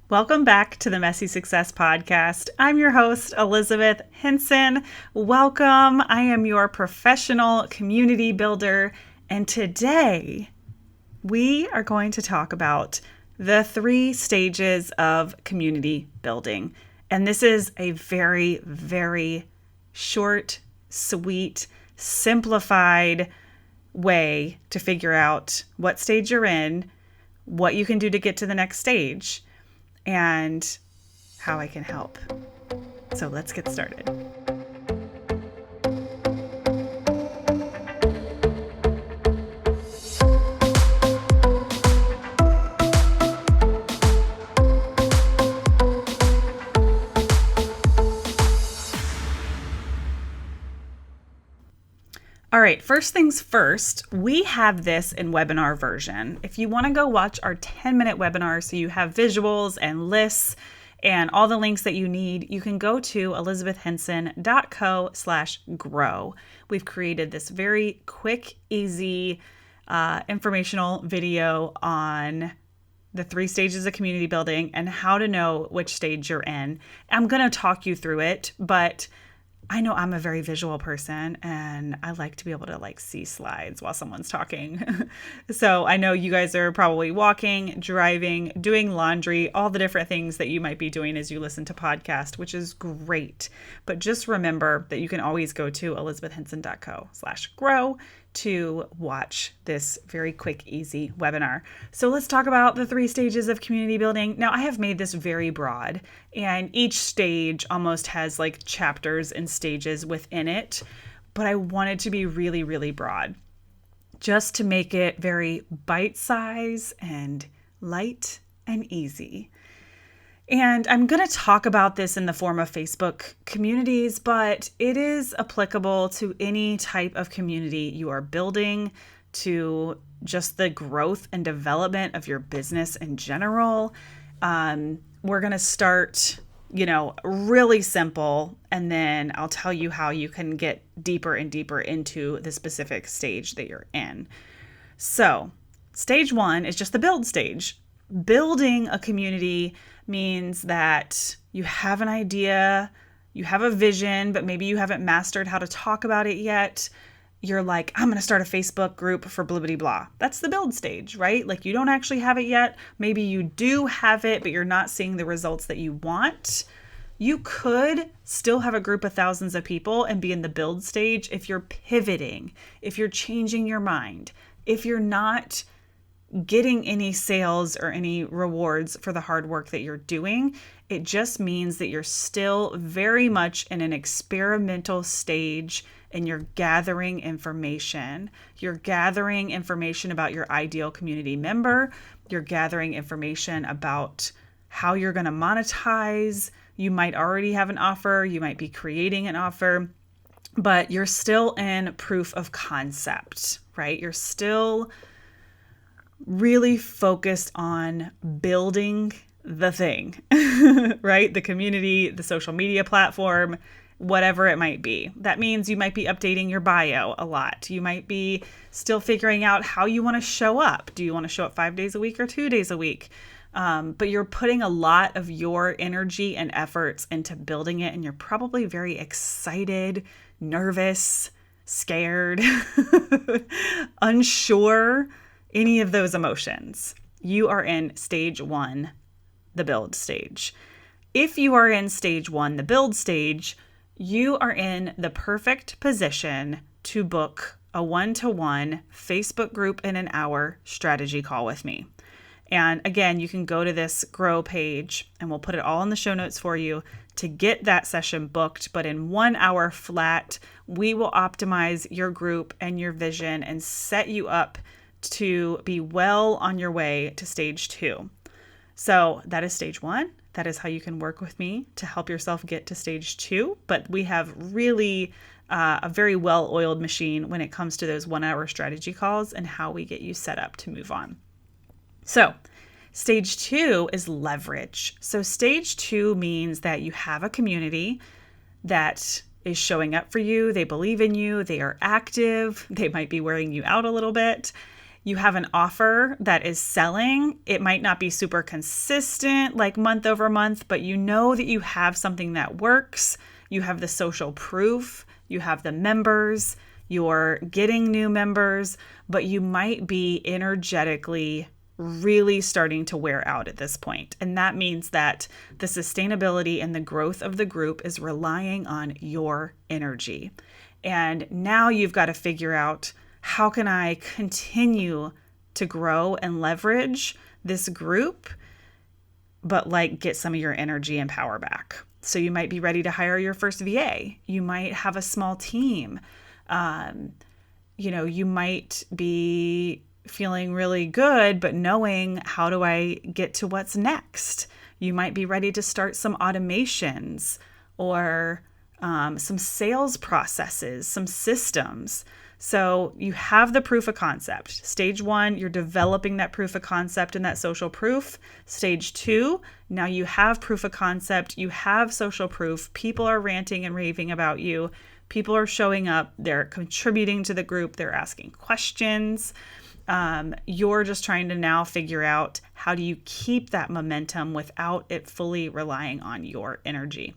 Welcome back to the Messy Success Podcast. I'm your host, Elizabeth Henson. Welcome. I am your professional community builder, and today we are going to talk about the 3 stages of community building. And this is a very, very short, sweet, simplified way to figure out what stage you're in, what you can do to get to the next stage, and how I can help. So let's get started. All right, first things first, we have this in webinar version. If you want to go watch our 10-minute webinar so you have visuals and lists and all the links that you need, you can go to elizabethhenson.co/grow. We've created this very quick, easy, informational video on the 3 stages of community building and how to know which stage you're in. I'm going to talk you through it, but I know I'm a very visual person and I like to be able to see slides while someone's talking. So I know you guys are probably walking, driving, doing laundry, all the different things that you might be doing as you listen to podcast, which is great. But just remember that you can always go to elizabethhenson.co/grow to watch this very quick, easy webinar. So let's talk about the 3 stages of community building. Now, I have made this very broad, and each stage almost has chapters and stages within it, but I wanted to be really, really broad just to make it very bite-sized and light and easy. And I'm going to talk about this in the form of Facebook communities, but it is applicable to any type of community you are building, to just the growth and development of your business in general. We're going to start, really simple, and then I'll tell you how you can get deeper and deeper into the specific stage that you're in. So, stage 1 is just the build stage. Building a community means that you have an idea, you have a vision, but maybe you haven't mastered how to talk about it yet. You're like, I'm going to start a Facebook group for blibbity blah. That's the build stage, right? You don't actually have it yet. Maybe you do have it, but you're not seeing the results that you want. You could still have a group of thousands of people and be in the build stage if you're pivoting, if you're changing your mind, if you're not getting any sales or any rewards for the hard work that you're doing. It just means that you're still very much in an experimental stage and you're gathering information. You're gathering information about your ideal community member. You're gathering information about how you're going to monetize. You might already have an offer. You might be creating an offer, but you're still in proof of concept, right? You're still really focused on building the thing, right? The community, the social media platform, whatever it might be. That means you might be updating your bio a lot. You might be still figuring out how you want to show up. Do you want to show up 5 days a week or 2 days a week? But you're putting a lot of your energy and efforts into building it, and you're probably very excited, nervous, scared, unsure. Any of those emotions, you are in stage 1, the build stage. If you are in stage 1, the build stage, you are in the perfect position to book a 1-to-1 Facebook group in an hour strategy call with me. And again, you can go to this Grow page and we'll put it all in the show notes for you to get that session booked. But in 1 hour flat, we will optimize your group and your vision and set you up to be well on your way to stage 2. So that is stage 1. That is how you can work with me to help yourself get to stage 2. But we have really a very well-oiled machine when it comes to those 1 hour strategy calls and how we get you set up to move on. So stage 2 is leverage. So stage 2 means that you have a community that is showing up for you. They believe in you. They are active. They might be wearing you out a little bit. you have an offer that is selling. It might not be super consistent, like month over month, but you know that you have something that works. You have the social proof, you have the members, you're getting new members, but you might be energetically really starting to wear out at this point. And that means that the sustainability and the growth of the group is relying on your energy. And now you've got to figure out, how can I continue to grow and leverage this group, but like get some of your energy and power back? So you might be ready to hire your first VA. You might have a small team. You might be feeling really good, but knowing, how do I get to what's next? You might be ready to start some automations or some sales processes, some systems. So you have the proof of concept. Stage 1, you're developing that proof of concept and that social proof. Stage 2, now you have proof of concept, you have social proof. People are ranting and raving about you. People are showing up, they're contributing to the group, they're asking questions. You're just trying to now figure out, how do you keep that momentum without it fully relying on your energy?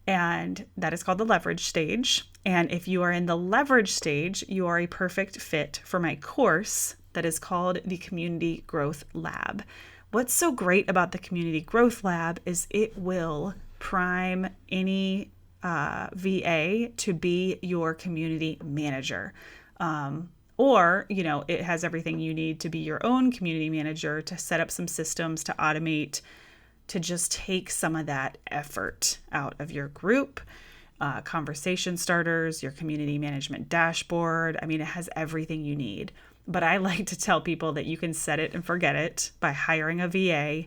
And that is called the leverage stage. And if you are in the leverage stage, you are a perfect fit for my course that is called the Community Growth Lab. What's so great about the Community Growth Lab is it will prime any VA to be your community manager. Or, it has everything you need to be your own community manager, to set up some systems, to automate, to just take some of that effort out of your group, conversation starters, your community management dashboard. I mean, it has everything you need. But I like to tell people that you can set it and forget it by hiring a VA,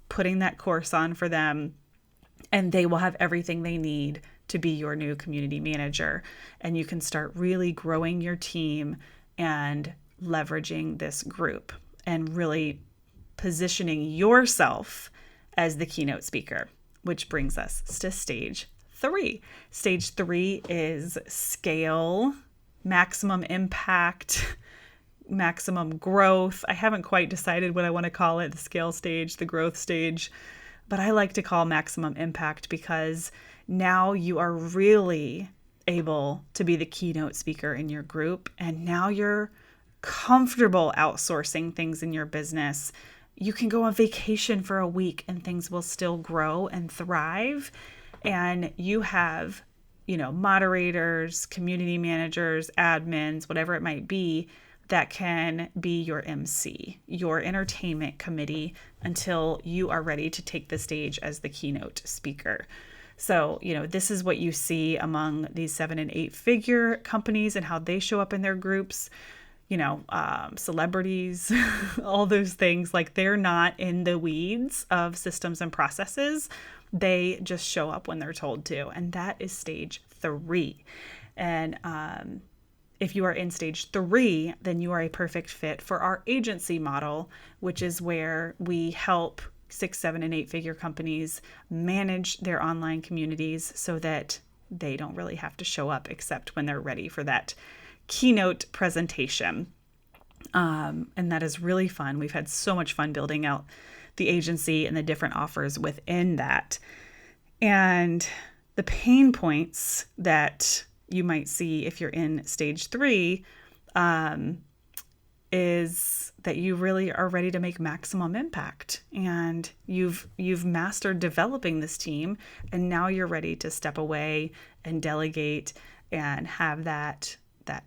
putting that course on for them, and they will have everything they need to be your new community manager. And you can start really growing your team and leveraging this group and really positioning yourself as the keynote speaker, which brings us to stage 3. Stage 3 is scale, maximum impact, maximum growth. I haven't quite decided what I want to call it, the scale stage, the growth stage, but I like to call maximum impact, because now you are really able to be the keynote speaker in your group, and now you're comfortable outsourcing things in your business. You can go on vacation for a week and things will still grow and thrive. And you have, moderators, community managers, admins, whatever it might be, that can be your MC, your entertainment committee, until you are ready to take the stage as the keynote speaker. So, this is what you see among these 7 and 8 figure companies and how they show up in their groups. Celebrities, all those things, like, they're not in the weeds of systems and processes. They just show up when they're told to. And that is stage 3. And if you are in stage 3, then you are a perfect fit for our agency model, which is where we help 6, 7, and 8 figure companies manage their online communities so that they don't really have to show up except when they're ready for that keynote presentation. And that is really fun. We've had so much fun building out the agency and the different offers within that. And the pain points that you might see if you're in stage 3 is that you really are ready to make maximum impact, and you've mastered developing this team, and now you're ready to step away and delegate and have that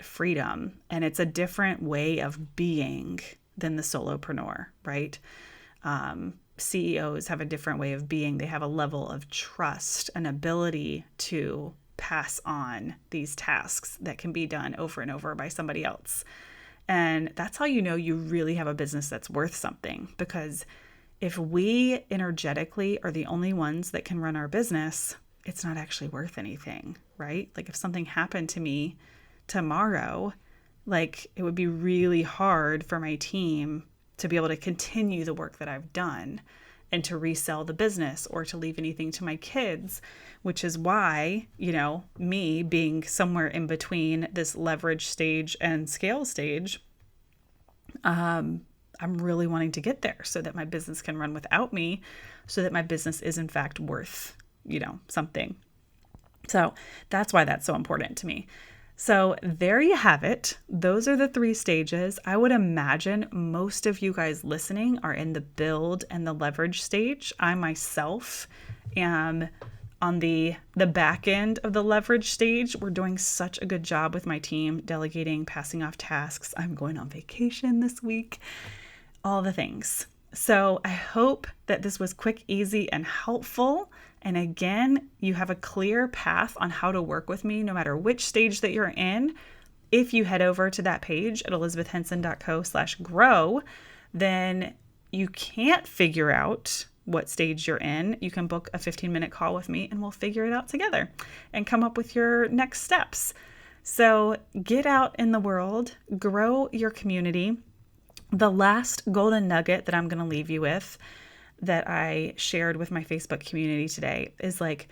freedom. And it's a different way of being than the solopreneur, right? CEOs have a different way of being. They have a level of trust, an ability to pass on these tasks that can be done over and over by somebody else. And that's how you know you really have a business that's worth something. Because if we energetically are the only ones that can run our business, it's not actually worth anything, right? Like, if something happened to me tomorrow, like, it would be really hard for my team to be able to continue the work that I've done and to resell the business or to leave anything to my kids, which is why, me being somewhere in between this leverage stage and scale stage, I'm really wanting to get there so that my business can run without me, so that my business is in fact worth, something. So that's why that's so important to me. So there you have it. Those are the 3 stages. I would imagine most of you guys listening are in the build and the leverage stage. I myself am on the back end of the leverage stage. We're doing such a good job with my team, delegating, passing off tasks. I'm going on vacation this week, all the things. So I hope that this was quick, easy, and helpful. And again, you have a clear path on how to work with me no matter which stage that you're in. If you head over to that page at elizabethhenson.co/grow, then you can't figure out what stage you're in. You can book a 15-minute call with me and we'll figure it out together and come up with your next steps. So get out in the world, grow your community. The last golden nugget that I'm going to leave you with that I shared with my Facebook community today is like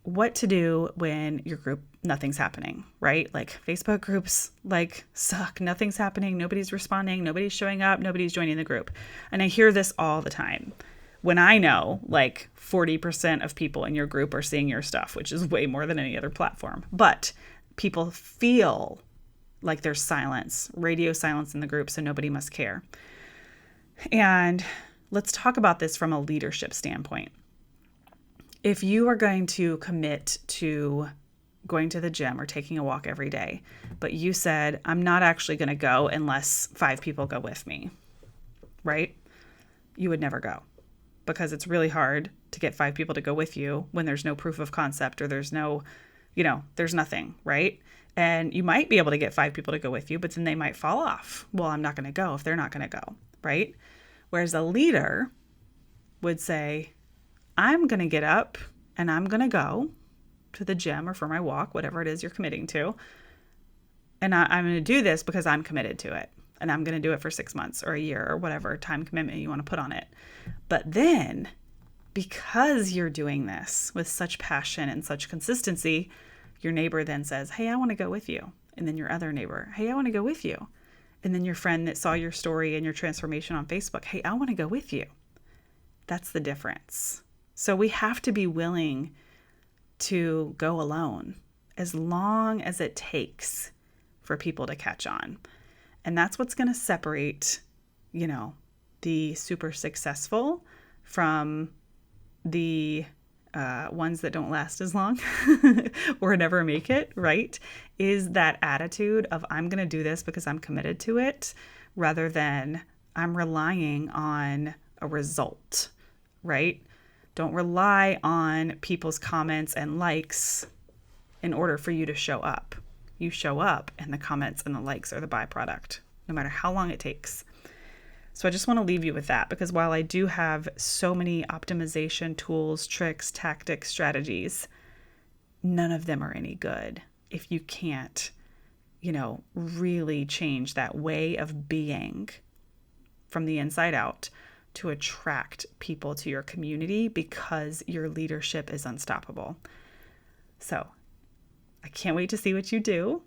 what to do when your group, nothing's happening, right? Like Facebook groups like suck, nothing's happening, nobody's responding, nobody's showing up, nobody's joining the group. And I hear this all the time when I know like 40% of people in your group are seeing your stuff, which is way more than any other platform. But people feel like there's silence, radio silence in the group, so nobody must care. And let's talk about this from a leadership standpoint. If you are going to commit to going to the gym or taking a walk every day, but you said, I'm not actually going to go unless 5 people go with me, right? You would never go because it's really hard to get 5 people to go with you when there's no proof of concept or there's no, there's nothing, right? And you might be able to get 5 people to go with you, but then they might fall off. Well, I'm not going to go if they're not going to go, right? Whereas a leader would say, I'm going to get up and I'm going to go to the gym or for my walk, whatever it is you're committing to. And I'm going to do this because I'm committed to it. And I'm going to do it for 6 months or a year or whatever time commitment you want to put on it. But then, because you're doing this with such passion and such consistency, your neighbor then says, hey, I want to go with you. And then your other neighbor, hey, I want to go with you. And then your friend that saw your story and your transformation on Facebook, hey, I want to go with you. That's the difference. So we have to be willing to go alone as long as it takes for people to catch on. And that's what's going to separate, the super successful from the ones that don't last as long or never make it, right? Is that attitude of I'm going to do this because I'm committed to it rather than I'm relying on a result, right? Don't rely on people's comments and likes in order for you to show up. You show up and the comments and the likes are the byproduct, no matter how long it takes. So I just want to leave you with that because while I do have so many optimization tools, tricks, tactics, strategies, none of them are any good if you can't, really change that way of being from the inside out to attract people to your community because your leadership is unstoppable. So I can't wait to see what you do.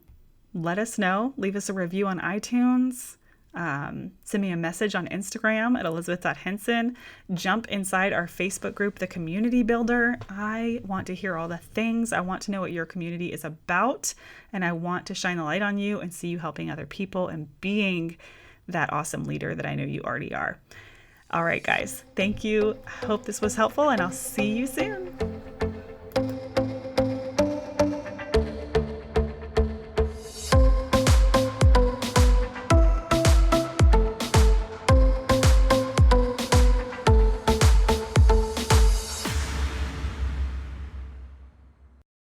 Let us know. Leave us a review on iTunes. Send me a message on Instagram at elizabeth.henson. Jump inside our Facebook group, The Community Builder. I want to hear all the things. I want to know what your community is about, and I want to shine a light on you and see you helping other people and being that awesome leader that I know you already are. All right, guys. Thank you. I hope this was helpful, and I'll see you soon.